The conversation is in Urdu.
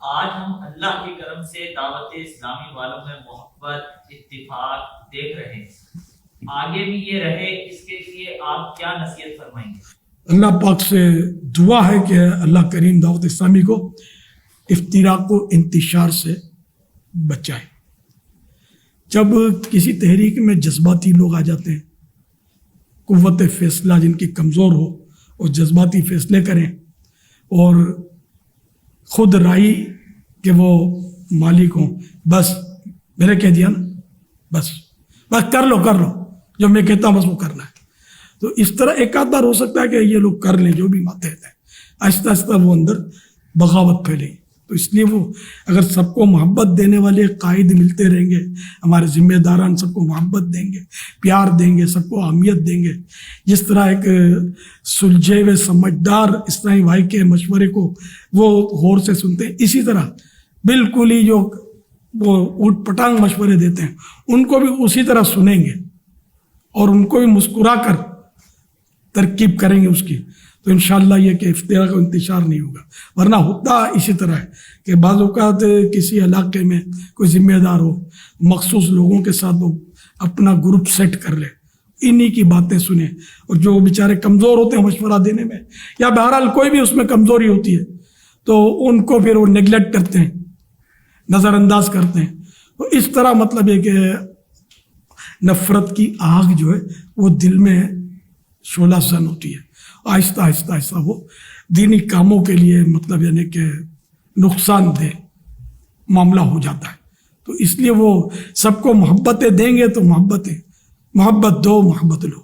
آج ہم اللہ کے کرم سے دعوت اسلامی والوں میں محبت اتفاق دیکھ رہے ہیں، آگے بھی یہ رہے، اس کے لیے آپ کیا نصیحت فرمائیں گے؟ اللہ پاک سے دعا ہے کہ اللہ کریم دعوت اسلامی کو افتراق و انتشار سے بچائے۔ جب کسی تحریک میں جذباتی لوگ آ جاتے ہیں، قوت فیصلہ جن کی کمزور ہو وہ جذباتی فیصلے کریں اور خود رائی کہ وہ مالک ہوں، بس میں نے کہہ دیا نا، بس کر لو جو میں کہتا ہوں بس وہ کرنا ہے۔ تو اس طرح ایک آدھ بار ہو سکتا ہے کہ یہ لوگ کر لیں جو بھی ماتحت ہیں، آہستہ آہستہ وہ اندر بغاوت پھیلے گی۔ تو اس لیے وہ اگر سب کو محبت دینے والے قائد ملتے رہیں گے، ہمارے ذمہ داران سب کو محبت دیں گے، پیار دیں گے، سب کو اہمیت دیں گے، جس طرح ایک سلجھے ہوئے سمجھدار اسلامی بھائی کے مشورے کو وہ غور سے سنتے ہیں، اسی طرح بالکل ہی جو وہ اوٹ پٹانگ مشورے دیتے ہیں ان کو بھی اسی طرح سنیں گے اور ان کو بھی مسکرا کر ترکیب کریں گے اس کی، تو انشاءاللہ یہ کہ افتراق کا انتشار نہیں ہوگا۔ ورنہ ہوتا اسی طرح ہے کہ بعض اوقات کسی علاقے میں کوئی ذمہ دار ہو، مخصوص لوگوں کے ساتھ وہ اپنا گروپ سیٹ کر لے، انہی کی باتیں سنیں، اور جو بیچارے کمزور ہوتے ہیں مشورہ دینے میں یا بہرحال کوئی بھی اس میں کمزوری ہوتی ہے تو ان کو پھر وہ نیگلیکٹ کرتے ہیں، نظر انداز کرتے ہیں۔ تو اس طرح مطلب یہ کہ نفرت کی آگ جو ہے وہ دل میں شعلہ زن ہوتی ہے، آہستہ آہستہ وہ دینی کاموں کے لیے مطلب یعنی کہ نقصان دہ معاملہ ہو جاتا ہے۔ تو اس لیے وہ سب کو محبتیں دیں گے تو محبت دو، محبت لو۔